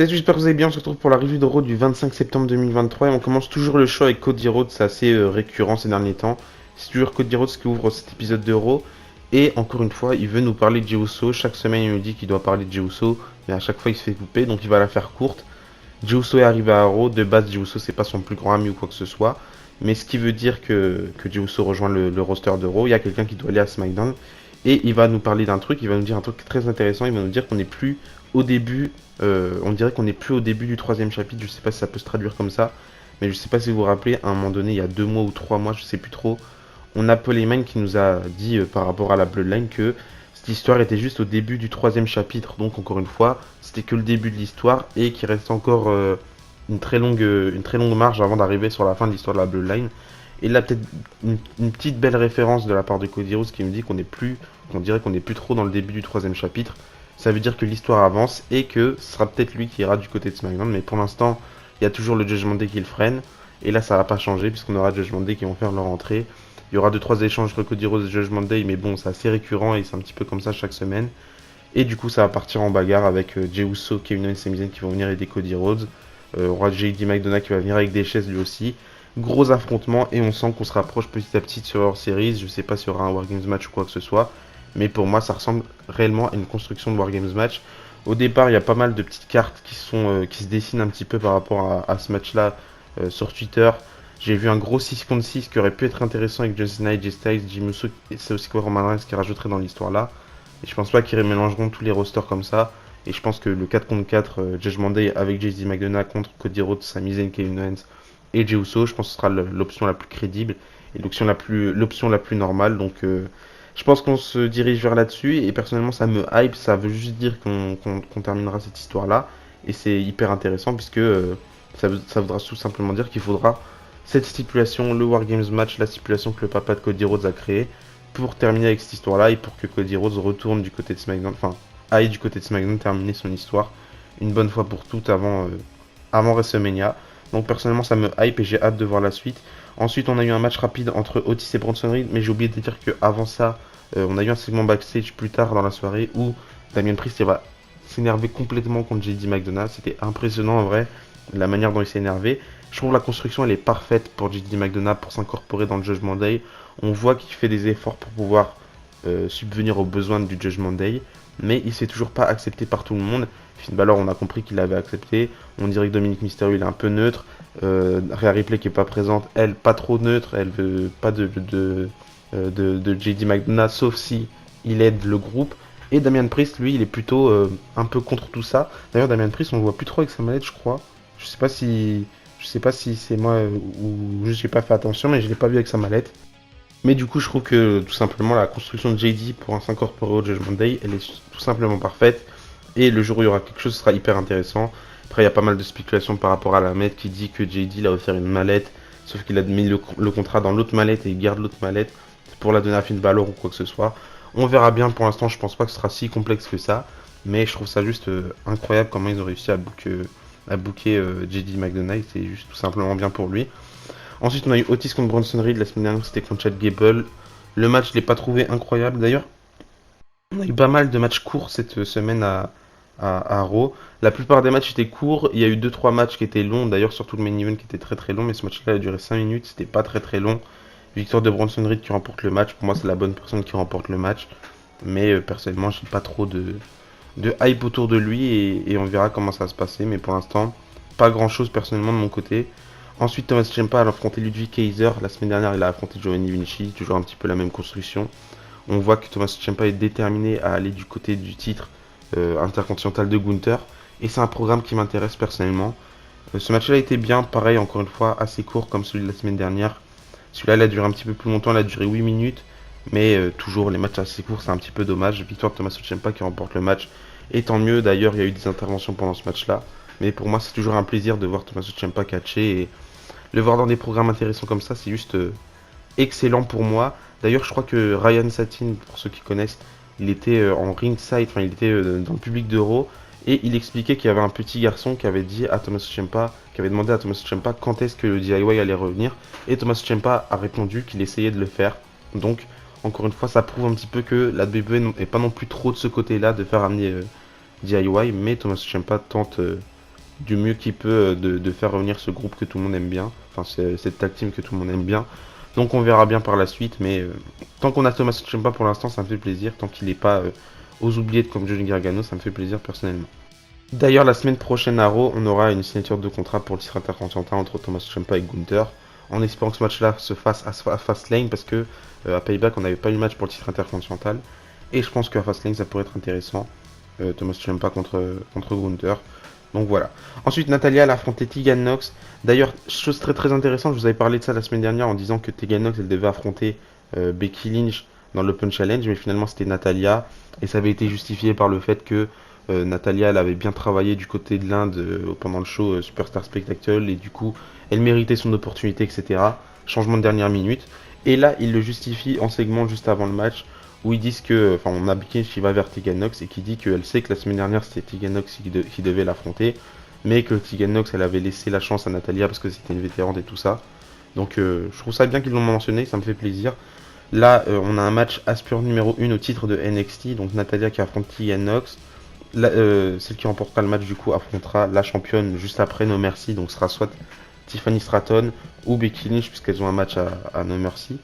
Salut, j'espère que vous allez bien. On se retrouve pour la review de Raw du 25 septembre 2023 et on commence toujours le show avec Cody Rhodes. C'est assez récurrent ces derniers temps. C'est toujours Cody Rhodes qui ouvre cet épisode de Raw. Et encore une fois, il veut nous parler de Jey Uso. Chaque semaine, il nous dit qu'il doit parler de Jey Uso, mais à chaque fois, il se fait couper, donc il va la faire courte. Jey Uso est arrivé à Raw. De base, Jey Uso, c'est pas son plus grand ami ou quoi que ce soit. Mais ce qui veut dire que Jey Uso rejoint le roster de Raw. Il y a quelqu'un qui doit aller à SmackDown. Et il va nous parler d'un truc. Il va nous dire un truc très intéressant. Il va nous dire qu'on n'est plus au début. On dirait qu'on n'est plus au début du troisième chapitre. Je sais pas si ça peut se traduire comme ça. Mais je sais pas si vous vous rappelez, à un moment donné, il y a 2 mois ou 3 mois, je sais plus trop, on a Paul Heyman qui nous a dit par rapport à la Bloodline que cette histoire était juste au début du troisième chapitre. Donc encore une fois, c'était que le début de l'histoire et qu'il reste encore une très longue marge avant d'arriver sur la fin de l'histoire de la Bloodline. Et là, peut-être une petite belle référence de la part de Cody Rhodes qui me dit qu'on dirait qu'on n'est plus trop dans le début du troisième chapitre. Ça veut dire que l'histoire avance et que ce sera peut-être lui qui ira du côté de SmackDown. Mais pour l'instant, il y a toujours le Judgment Day qui le freine. Et là, ça va pas changer puisqu'on aura Judgment Day qui vont faire leur entrée. Il y aura 2-3 échanges entre Cody Rhodes et Judgment Day, mais bon, c'est assez récurrent et c'est un petit peu comme ça chaque semaine. Et du coup, ça va partir en bagarre avec Jey Uso, Kevin Owens et Sami Zayn qui vont venir aider Cody Rhodes. On aura JD McDonagh qui va venir avec des chaises lui aussi. Gros affrontement et on sent qu'on se rapproche petit à petit sur leur series. Je sais pas s'il y aura un Wargames match ou quoi que ce soit, mais pour moi, ça ressemble réellement à une construction de Wargames match. Au départ, il y a pas mal de petites cartes qui se dessinent un petit peu par rapport à ce match-là sur Twitter. J'ai vu un gros 6 contre 6 qui aurait pu être intéressant avec John Cena, AJ Styles, Jey Uso et c'est aussi quoi Roman Reigns qui rajouterait dans l'histoire là. Et je pense pas qu'ils mélangeront tous les rosters comme ça. Et je pense que le 4 contre 4 Judgment Day avec JD McDonagh contre Cody Rhodes, Sami Zayn, Kevin Owens et Jey Uso, je pense que ce sera l'option la plus crédible et l'option la plus normale. Donc je pense qu'on se dirige vers là-dessus et personnellement ça me hype, ça veut juste dire qu'on terminera cette histoire là. Et c'est hyper intéressant puisque ça voudra tout simplement dire qu'il faudra cette stipulation, le Wargames match, la stipulation que le papa de Cody Rhodes a créée pour terminer avec cette histoire-là et pour que Cody Rhodes retourne du côté de SmackDown, enfin aille du côté de SmackDown terminer son histoire une bonne fois pour toutes avant WrestleMania. Donc personnellement ça me hype et j'ai hâte de voir la suite. Ensuite on a eu un match rapide entre Otis et Bronson Reed, mais j'ai oublié de dire que avant ça, on a eu un segment backstage plus tard dans la soirée où Damien Priest va s'énerver complètement contre JD McDonagh. C'était impressionnant en vrai, la manière dont il s'est énervé. Je trouve la construction elle est parfaite pour JD McDonagh pour s'incorporer dans le Judgment Day. On voit qu'il fait des efforts pour pouvoir subvenir aux besoins du Judgment Day, mais il s'est toujours pas accepté par tout le monde. Finn Balor, on a compris qu'il l'avait accepté. On dirait que Dominique Mysterio il est un peu neutre. Rhea Ripley qui est pas présente, elle pas trop neutre, elle veut pas de JD McDonagh sauf si il aide le groupe. Et Damian Priest, lui, il est plutôt un peu contre tout ça. D'ailleurs, Damian Priest, on le voit plus trop avec sa manette, je crois. Je sais pas si, je sais pas si c'est moi ou juste j'ai pas fait attention, mais je l'ai pas vu avec sa mallette. Mais du coup, je trouve que tout simplement la construction de JD pour s'incorporer au Judgment Day, elle est tout simplement parfaite. Et le jour où il y aura quelque chose, ce sera hyper intéressant. Après, il y a pas mal de spéculations par rapport à la mallette qui dit que JD a offert une mallette, sauf qu'il a mis le contrat dans l'autre mallette et il garde l'autre mallette pour la donner à Finn Balor ou quoi que ce soit. On verra bien. Pour l'instant, je pense pas que ce sera si complexe que ça, mais je trouve ça juste incroyable comment ils ont réussi à booker JD McDonagh. C'est juste tout simplement bien pour lui. Ensuite, on a eu Otis contre Bronson Reed. La semaine dernière, c'était contre Chad Gable. Le match, je l'ai pas trouvé incroyable. D'ailleurs, on a eu pas mal de matchs courts cette semaine à Raw. La plupart des matchs étaient courts. Il y a eu deux trois matchs qui étaient longs. D'ailleurs, surtout le main event qui était très très long. Mais ce match-là a duré 5 minutes. C'était pas très très long. Victoire de Bronson Reed qui remporte le match. Pour moi, c'est la bonne personne qui remporte le match. Mais personnellement, j'ai pas trop de hype autour de lui. Et on verra comment ça va se passer. Mais pour l'instant, pas grand chose personnellement de mon côté. Ensuite, Thomas Ciampa a affronté Ludwig Kaiser. La semaine dernière, il a affronté Giovanni Vinci. Toujours un petit peu la même construction. On voit que Thomas Ciampa est déterminé à aller du côté du titre intercontinental de Gunther. Et c'est un programme qui m'intéresse personnellement. Ce match-là a été bien, pareil, encore une fois, assez court comme celui de la semaine dernière. Celui-là, il a duré un petit peu plus longtemps, il a duré 8 minutes. Mais toujours, les matchs assez courts, c'est un petit peu dommage. Victoire de Thomas Ciampa qui remporte le match. Et tant mieux, d'ailleurs, il y a eu des interventions pendant ce match-là. Mais pour moi, c'est toujours un plaisir de voir Thomas Ciampa catcher. Et le voir dans des programmes intéressants comme ça, c'est juste excellent pour moi. D'ailleurs, je crois que Ryan Satin, pour ceux qui connaissent, il était en ringside, enfin il était dans le public d'Euro, et il expliquait qu'il y avait un petit garçon qui avait dit à Thomas Ciampa, qui avait demandé à Thomas Ciampa quand est-ce que le DIY allait revenir, et Thomas Ciampa a répondu qu'il essayait de le faire. Donc, encore une fois, ça prouve un petit peu que la WWE n'est pas non plus trop de ce côté-là de faire amener DIY, mais Thomas Ciampa tente du mieux qu'il peut de faire revenir ce groupe que tout le monde aime bien, enfin cette tag team que tout le monde aime bien. Donc on verra bien par la suite, mais tant qu'on a Tommaso Ciampa pour l'instant, ça me fait plaisir. Tant qu'il n'est pas aux oubliettes comme Johnny Gargano, ça me fait plaisir personnellement. D'ailleurs, la semaine prochaine à Raw, on aura une signature de contrat pour le titre intercontinental entre Tommaso Ciampa et Gunther, en espérant que ce match-là se fasse à Fastlane, parce que à Payback, on n'avait pas eu de match pour le titre intercontinental, et je pense qu'à Fastlane, ça pourrait être intéressant, Tommaso Ciampa contre Gunther. Donc voilà. Ensuite, Natalya elle a affronté Tegan Nox. D'ailleurs, chose très très intéressante, je vous avais parlé de ça la semaine dernière en disant que Tegan Nox elle devait affronter Becky Lynch dans l'Open Challenge, mais finalement c'était Natalya, et ça avait été justifié par le fait que Natalya elle avait bien travaillé du côté de l'Inde pendant le show Superstar Spectacle, et du coup elle méritait son opportunité, etc. Changement de dernière minute. Et là, il le justifie en segment juste avant le match, où ils disent que, enfin, on a Becky qui va vers Tegan Nox et qui dit qu'elle sait que la semaine dernière c'était Tegan Nox qui devait l'affronter, mais que Tegan Nox elle avait laissé la chance à Natalya parce que c'était une vétérante et tout ça. Donc je trouve ça bien qu'ils l'ont mentionné, ça me fait plaisir. Là, on a un match aspirant numéro 1 au titre de NXT, donc Natalya qui affronte Tegan Nox. Celle qui remportera le match du coup affrontera la championne juste après No Mercy, donc ce sera soit Tiffany Stratton ou Becky Lynch puisqu'elles ont un match à No Mercy.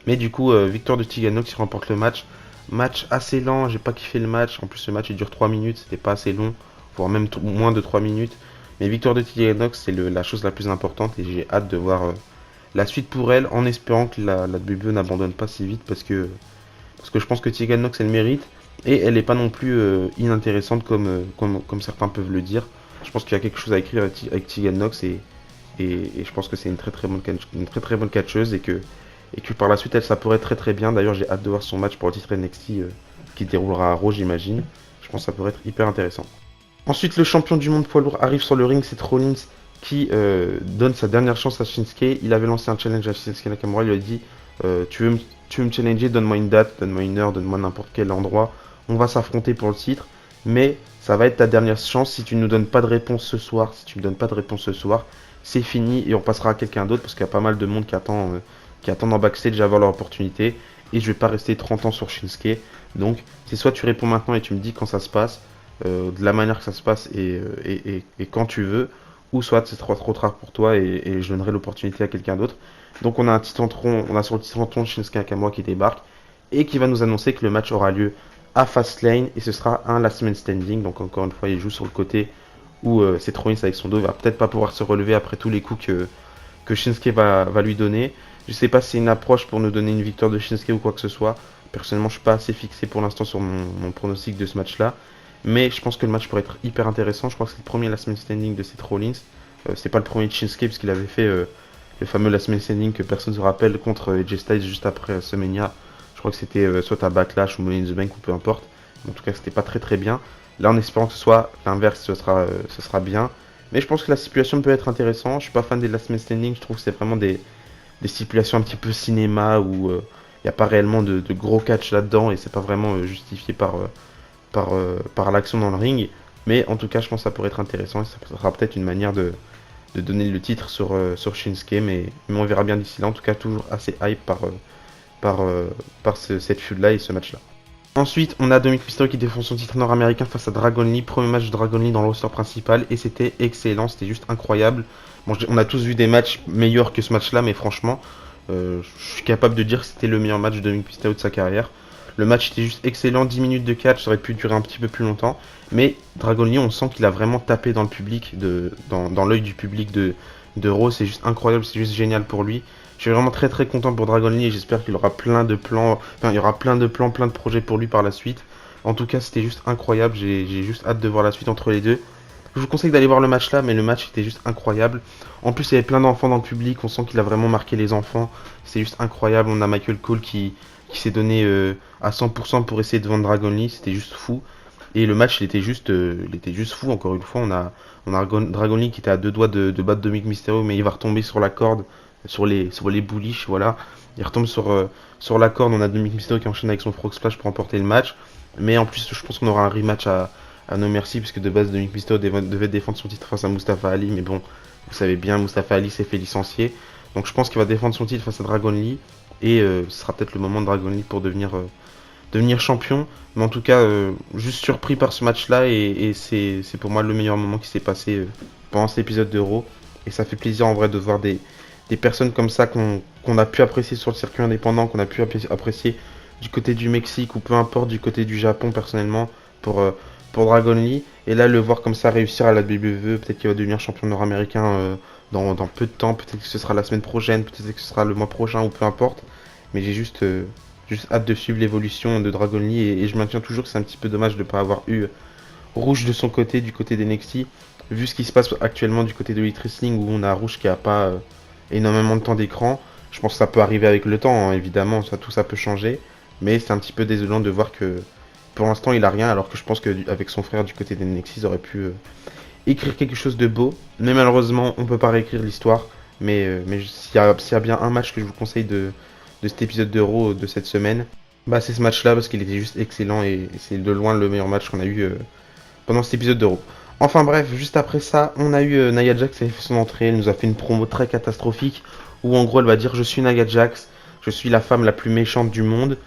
Mais du coup, victoire de Tegan Nox qui remporte le match. Match assez lent, j'ai pas kiffé le match. En plus, le match il dure 3 minutes, c'était pas assez long, voire même moins de 3 minutes. Mais victoire de Tegan Nox, c'est la chose la plus importante et j'ai hâte de voir la suite pour elle en espérant que la WWE n'abandonne pas si vite parce que je pense que Tegan Nox elle mérite et elle n'est pas non plus inintéressante comme certains peuvent le dire. Je pense qu'il y a quelque chose à écrire avec Tegan Nox et je pense que c'est une très bonne catcheuse et que par la suite elle ça pourrait être très très bien. D'ailleurs j'ai hâte de voir son match pour le titre NXT qui déroulera à Raw j'imagine. Je pense que ça pourrait être hyper intéressant. Ensuite le champion du monde poids lourd arrive sur le ring, c'est Rollins qui donne sa dernière chance à Shinsuke. Il avait lancé un challenge à Shinsuke Nakamura, il lui a dit tu veux me challenger, donne-moi une date, donne-moi une heure, donne-moi n'importe quel endroit. On va s'affronter pour le titre, mais ça va être ta dernière chance. Si tu ne nous donnes pas de réponse ce soir, si tu me donnes pas de réponse ce soir, c'est fini et on passera à quelqu'un d'autre parce qu'il y a pas mal de monde qui attend en backstage à avoir leur opportunité et je vais pas rester 30 ans sur Shinsuke. Donc c'est soit tu réponds maintenant et tu me dis quand ça se passe, de la manière que ça se passe et quand tu veux, ou soit c'est trop tard pour toi et je donnerai l'opportunité à quelqu'un d'autre. Donc on a on a sur le titantron Shinsuke Nakamura qui débarque et qui va nous annoncer que le match aura lieu à Fastlane et ce sera un last man standing. Donc encore une fois il joue sur le côté où Seth Rollins avec son dos va peut-être pas pouvoir se relever après tous les coups que Shinsuke va lui donner. Je sais pas si c'est une approche pour nous donner une victoire de Shinsuke ou quoi que ce soit. Personnellement je suis pas assez fixé pour l'instant sur mon pronostic de ce match là. Mais je pense que le match pourrait être hyper intéressant. Je crois que c'est le premier last man standing de Seth Rollins. C'est pas le premier de Shinsuke puisqu'il avait fait le fameux last man standing que personne ne se rappelle contre AJ Styles juste après WrestleMania. Je crois que c'était soit à Backlash ou Money in the Bank ou peu importe. Mais en tout cas, c'était pas très très bien. Là, en espérant que ce soit l'inverse, ce sera bien. Mais je pense que la stipulation peut être intéressante. Je suis pas fan des last man standing. Je trouve que c'est vraiment des stipulations un petit peu cinéma où il n'y a pas réellement de gros catch là-dedans et c'est pas vraiment justifié par l'action dans le ring. Mais en tout cas, je pense que ça pourrait être intéressant et ça sera peut-être une manière de donner le titre sur Shinsuke. Mais on verra bien d'ici là. En tout cas, toujours assez hype par cette feud-là et ce match-là. Ensuite, on a Dominic Mysterio qui défend son titre nord-américain face à Dragon Lee. Premier match de Dragon Lee dans le roster principal et c'était excellent, c'était juste incroyable. Bon, on a tous vu des matchs meilleurs que ce match-là, mais franchement, je suis capable de dire que c'était le meilleur match de Dominic Mysterio de sa carrière. Le match était juste excellent, 10 minutes de catch, ça aurait pu durer un petit peu plus longtemps. Mais Dragon Lee, on sent qu'il a vraiment tapé dans le public, dans l'œil du public de Raw. C'est juste incroyable, c'est juste génial pour lui. Je suis vraiment très très content pour Dragon Lee et j'espère qu'il aura plein de plans, enfin il y aura plein de plans, plein de projets pour lui par la suite. En tout cas, c'était juste incroyable, j'ai juste hâte de voir la suite entre les deux. Je vous conseille d'aller voir le match là, mais le match était juste incroyable. En plus, il y avait plein d'enfants dans le public, on sent qu'il a vraiment marqué les enfants. C'est juste incroyable, on a Michael Cole qui s'est donné à 100% pour essayer de vendre Dragon Lee, c'était juste fou. Et le match, il était juste fou. Encore une fois, on a Dragon Lee qui était à deux doigts de battre Dominic Mysterio, mais il va retomber sur la corde, sur les bullish, voilà. Il retombe sur la corde. On a Dominic Mysterio qui enchaîne avec son frog splash pour emporter le match. Mais en plus, je pense qu'on aura un rematch à No Mercy, puisque de base, Dominic Mysterio devait défendre son titre face à Mustafa Ali. Mais bon, vous savez bien, Mustafa Ali s'est fait licencier. Donc je pense qu'il va défendre son titre face à Dragon Lee. Et ce sera peut-être le moment de Dragon Lee pour devenir champion. Mais en tout cas, juste surpris par ce match-là. Et c'est pour moi le meilleur moment qui s'est passé pendant cet épisode d'Euro. Et ça fait plaisir en vrai de voir des personnes comme ça qu'on a pu apprécier sur le circuit indépendant, qu'on a pu apprécier du côté du Mexique ou peu importe du côté du Japon personnellement pour, euh, pour Dragon Lee. Et là, le voir comme ça réussir à la WWE, peut-être qu'il va devenir champion nord-américain dans peu de temps, peut-être que ce sera la semaine prochaine, peut-être que ce sera le mois prochain ou peu importe. Mais j'ai juste hâte de suivre l'évolution de Dragon Lee et je maintiens toujours que c'est un petit peu dommage de ne pas avoir eu Rouge de son côté, du côté d'NXT. Vu ce qui se passe actuellement du côté de Elite Wrestling où on a Rouge qui a pas énormément de temps d'écran, je pense que ça peut arriver avec le temps, hein, évidemment, tout ça peut changer. Mais c'est un petit peu désolant de voir que pour l'instant il a rien, alors que je pense qu'avec son frère du côté d'NXT, ils auraient pu écrire quelque chose de beau. Mais malheureusement, on peut pas réécrire l'histoire. Mais s'il y a bien un match que je vous conseille de cet épisode d'Euro de cette semaine, bah c'est ce match-là parce qu'il était juste excellent et c'est de loin le meilleur match qu'on a eu pendant cet épisode d'Euro. Enfin bref, juste après ça, on a eu Nia Jax qui a fait son entrée, elle nous a fait une promo très catastrophique où en gros elle va dire je suis Nia Jax, je suis la femme la plus méchante du monde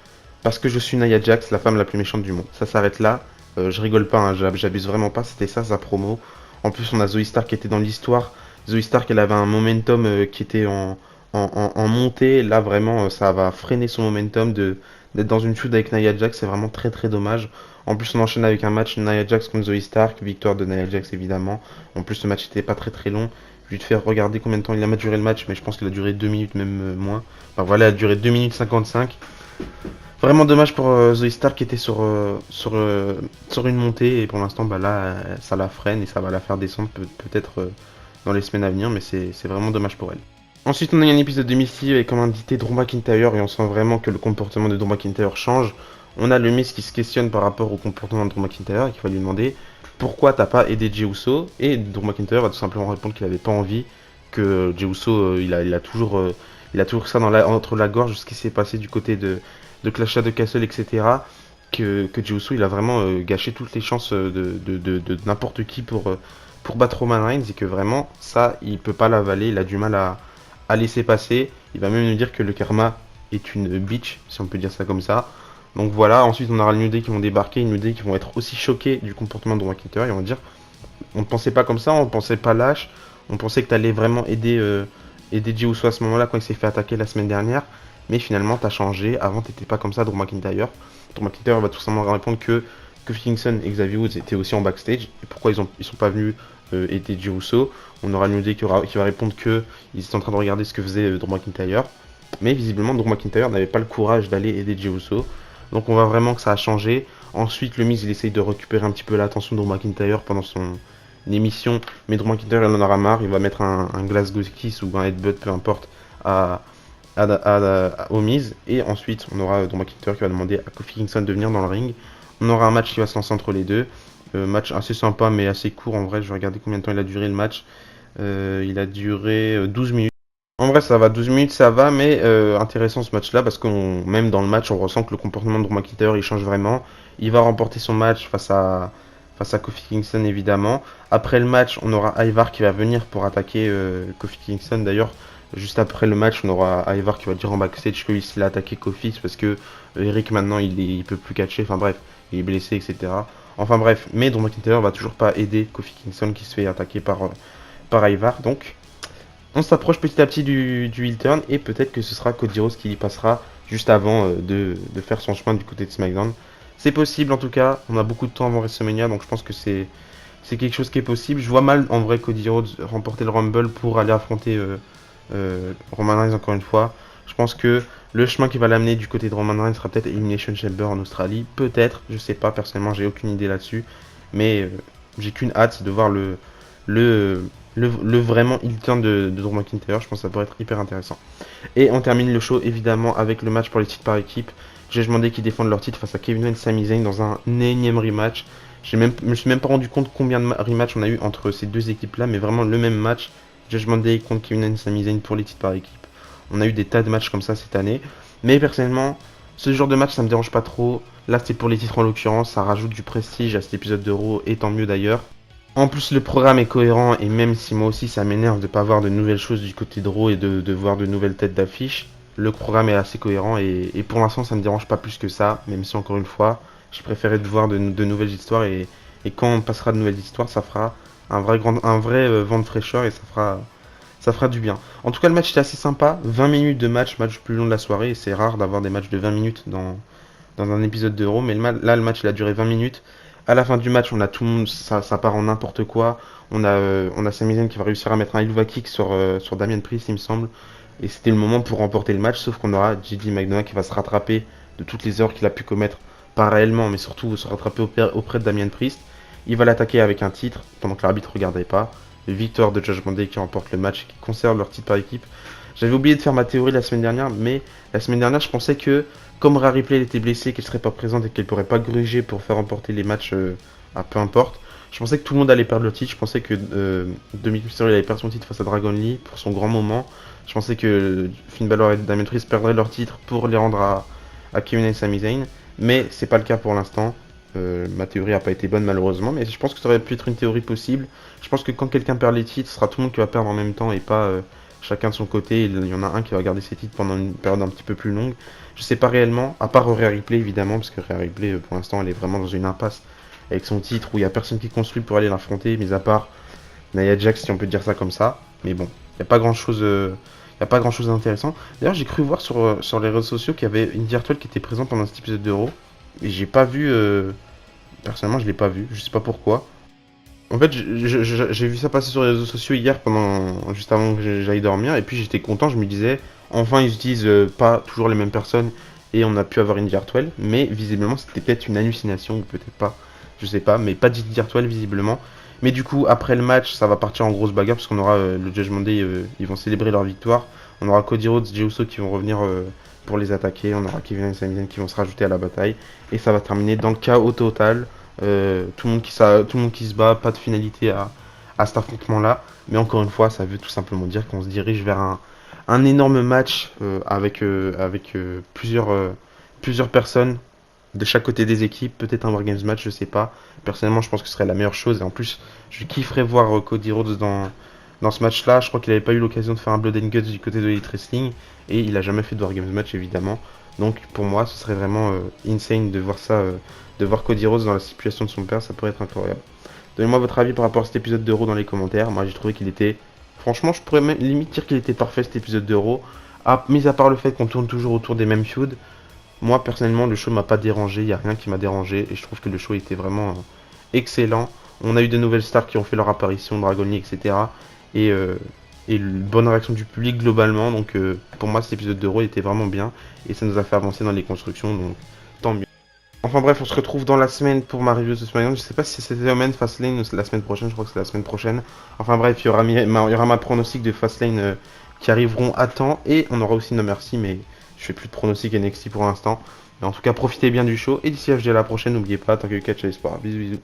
parce que je suis Nia Jax, la femme la plus méchante du monde. Ça s'arrête là, je rigole pas, hein, j'abuse vraiment pas, c'était ça sa promo. En plus on a Zoe Stark qui était dans l'histoire, Zoe Stark elle avait un momentum qui était en montée, là vraiment ça va freiner son momentum d'être dans une feud avec Nia Jax, c'est vraiment très très dommage. En plus, on enchaîne avec un match Nia Jax contre Zoe Stark, victoire de Nia Jax évidemment. En plus, ce match était pas très très long. Je vais te faire regarder combien de temps il a duré le match, mais je pense qu'il a duré 2 minutes, même moins. Enfin voilà, il a duré 2 minutes 55. Vraiment dommage pour Zoe Stark qui était sur une montée, et pour l'instant, bah là, ça la freine et ça va la faire descendre peut-être dans les semaines à venir, mais c'est vraiment dommage pour elle. Ensuite, on a eu un épisode de Missy avec comme invité Drew McIntyre et on sent vraiment que le comportement de Drew McIntyre change. On a le Miz qui se questionne par rapport au comportement de Drew McIntyre et qui va lui demander pourquoi t'as pas aidé Jey Uso, et Drew McIntyre va tout simplement répondre qu'il avait pas envie, que Jey Uso il a toujours ça entre la gorge, ce qui s'est passé du côté de Clash de Castle, etc. Que Jey Uso il a vraiment gâché toutes les chances de n'importe qui pour battre Roman Reigns et que vraiment ça il peut pas l'avaler, il a du mal à laisser passer. Il va même nous dire que le karma est une bitch, si on peut dire ça comme ça. Donc voilà, ensuite on aura le New Day qui vont débarquer, une New Day qui vont être aussi choqués du comportement de Drew McIntyre et on va dire on ne pensait pas comme ça, on ne pensait pas lâche, on pensait que tu allais vraiment aider Jey Uso à ce moment-là quand il s'est fait attaquer la semaine dernière, mais finalement t'as changé, avant t'étais pas comme ça Drew McIntyre. Drew McIntyre va tout simplement répondre que Kofi Kingston et Xavier Woods étaient aussi en backstage, et pourquoi ils sont pas venus aider Jey Uso. On aura le New Day qui va répondre que ils étaient en train de regarder ce que faisait Drew McIntyre, mais visiblement Drew McIntyre n'avait pas le courage d'aller aider Jey Uso. Donc on voit vraiment que ça a changé. Ensuite, le Miz il essaye de récupérer un petit peu l'attention de Drew McIntyre pendant son émission, mais Drew McIntyre il en aura marre, il va mettre un Glasgow Kiss ou un headbutt, peu importe, au Miz. Et ensuite, on aura Drew McIntyre qui va demander à Kofi Kingston de venir dans le ring. On aura un match qui va se lancer entre les deux. Match assez sympa mais assez court en vrai. Je vais regarder combien de temps il a duré le match. Il a duré 12 minutes. En vrai, ça va, 12 minutes, ça va, mais intéressant ce match-là parce que même dans le match, on ressent que le comportement de Drew McIntyre il change vraiment. Il va remporter son match face à Kofi Kingston évidemment. Après le match, on aura Ivar qui va venir pour attaquer Kofi Kingston. D'ailleurs, juste après le match, on aura Ivar qui va dire en backstage qu'il a attaqué Kofi parce que Eric maintenant il peut plus catcher. Enfin bref, il est blessé, etc. Enfin bref, mais Drew McIntyre va toujours pas aider Kofi Kingston qui se fait attaquer par Ivar. Donc on s'approche petit à petit du heel turn et peut-être que ce sera Cody Rhodes qui y passera juste avant de faire son chemin du côté de SmackDown. C'est possible en tout cas, on a beaucoup de temps avant WrestleMania donc je pense que c'est quelque chose qui est possible. Je vois mal en vrai Cody Rhodes remporter le Rumble pour aller affronter Roman Reigns encore une fois. Je pense que le chemin qui va l'amener du côté de Roman Reigns sera peut-être Elimination Chamber en Australie, peut-être, je sais pas, personnellement j'ai aucune idée là-dessus, mais j'ai qu'une hâte de voir le vraiment heel turn de Drew McIntyre. Je pense que ça pourrait être hyper intéressant. Et on termine le show évidemment avec le match pour les titres par équipe. Judgment Day qui défendent leur titre face à Kevin Owens et Sami Zayn dans un énième rematch. Je me suis même pas rendu compte combien de rematchs on a eu entre ces deux équipes là, mais vraiment le même match. Judgment Day contre Kevin Owens et Sami Zayn pour les titres par équipe. On a eu des tas de matchs comme ça cette année. Mais personnellement, ce genre de match ça me dérange pas trop. Là c'est pour les titres en l'occurrence, ça rajoute du prestige à cet épisode de Raw et tant mieux d'ailleurs. En plus le programme est cohérent et même si moi aussi ça m'énerve de pas voir de nouvelles choses du côté de Raw et de voir de nouvelles têtes d'affiche, le programme est assez cohérent et pour l'instant ça me dérange pas plus que ça, même si encore une fois je préférais de voir de nouvelles histoires et quand on passera de nouvelles histoires ça fera un vrai vent de fraîcheur et ça fera du bien. En tout cas, le match était assez sympa. 20 minutes de match, match le plus long de la soirée. Et c'est rare d'avoir des matchs de 20 minutes dans un épisode d'Euro. Mais là, le match il a duré 20 minutes. À la fin du match, on a tout le monde, ça part en n'importe quoi. On a Sami Zayn qui va réussir à mettre un Helluva Kick sur Damien Priest, il me semble. Et c'était le moment pour remporter le match. Sauf qu'on aura JD McDonagh qui va se rattraper de toutes les erreurs qu'il a pu commettre, pas réellement, mais surtout se rattraper auprès de Damien Priest. Il va l'attaquer avec un titre pendant que l'arbitre ne regardait pas. Victoire de Judgment Day qui remporte le match et qui conserve leur titre par équipe. J'avais oublié de faire ma théorie la semaine dernière, mais la semaine dernière, je pensais que, comme Rhea Ripley était blessée, qu'elle serait pas présente et qu'elle pourrait pas gruger pour faire remporter les matchs à peu importe, je pensais que tout le monde allait perdre le titre. Je pensais que Dominic Mysterio allait perdre son titre face à Dragon Lee pour son grand moment. Je pensais que Finn Balor et Damien Priest perdraient leur titre pour les rendre à Kevin et Sami Zayn, mais c'est pas le cas pour l'instant. Ma théorie n'a pas été bonne malheureusement, mais je pense que ça aurait pu être une théorie possible. Je pense que quand quelqu'un perd les titres, ce sera tout le monde qui va perdre en même temps et pas chacun de son côté. Il y en a un qui va garder ses titres pendant une période un petit peu plus longue. Je sais pas réellement, à part Rhea Ripley évidemment, parce que Rhea Ripley pour l'instant elle est vraiment dans une impasse avec son titre où il n'y a personne qui construit pour aller l'affronter, mis à part Nia Jax si on peut dire ça comme ça. Mais bon, il n'y a pas grand chose. Il n'y a pas grand chose d'intéressant. D'ailleurs, j'ai cru voir sur les réseaux sociaux qu'il y avait une virtuelle qui était présente pendant cet épisode d'Euro. Et j'ai pas vu. Personnellement, je l'ai pas vu. Je sais pas pourquoi. En fait, j'ai vu ça passer sur les réseaux sociaux hier, juste avant que j'aille dormir. Et puis j'étais content. Je me disais, enfin, ils utilisent pas toujours les mêmes personnes. Et on a pu avoir une virtuelle. Mais visiblement, c'était peut-être une hallucination. Ou peut-être pas. Je sais pas. Mais pas de virtuelle, visiblement. Mais du coup, après le match, ça va partir en grosse bagarre parce qu'on aura le Judgment Day, ils vont célébrer leur victoire. On aura Cody Rhodes, Jey Uso qui vont revenir pour les attaquer. On aura Kevin et Sami Zayn qui vont se rajouter à la bataille. Et ça va terminer dans le chaos total. Tout le monde qui se bat, pas de finalité à cet affrontement-là. Mais encore une fois, ça veut tout simplement dire qu'on se dirige vers un énorme match avec plusieurs personnes de chaque côté des équipes, peut-être un Wargames match, je sais pas. Personnellement, je pense que ce serait la meilleure chose. Et en plus, je kifferais voir Cody Rhodes dans ce match-là. Je crois qu'il n'avait pas eu l'occasion de faire un Blood and Guts du côté de Elite Wrestling. Et il a jamais fait de Wargames match, évidemment. Donc pour moi, ce serait vraiment insane de voir ça, de voir Cody Rhodes dans la situation de son père. Ça pourrait être incroyable. Donnez-moi votre avis par rapport à cet épisode d'Euro dans les commentaires. Moi, j'ai trouvé qu'il était... Franchement, je pourrais même limite dire qu'il était parfait cet épisode d'Euro. Mis à part le fait qu'on tourne toujours autour des mêmes feuds. Moi, personnellement, le show m'a pas dérangé, il n'y a rien qui m'a dérangé, et je trouve que le show était vraiment excellent. On a eu de nouvelles stars qui ont fait leur apparition, Dragon Lee, etc. Et, euh, et une bonne réaction du public globalement, donc pour moi cet épisode de Raw était vraiment bien, et ça nous a fait avancer dans les constructions, donc tant mieux. Enfin bref, on se retrouve dans la semaine pour ma review de SmackDown. Je sais pas si c'est Women Fastlane ou c'est la semaine prochaine, je crois que c'est la semaine prochaine. Enfin bref, il y aura ma pronostic de Fastlane qui arriveront à temps, et on aura aussi No Mercy, mais je fais plus de pronostic NXT pour l'instant. Mais en tout cas, profitez bien du show, et d'ici à je dis à la prochaine, n'oubliez pas, tant que catch et sport. Bisous bisous.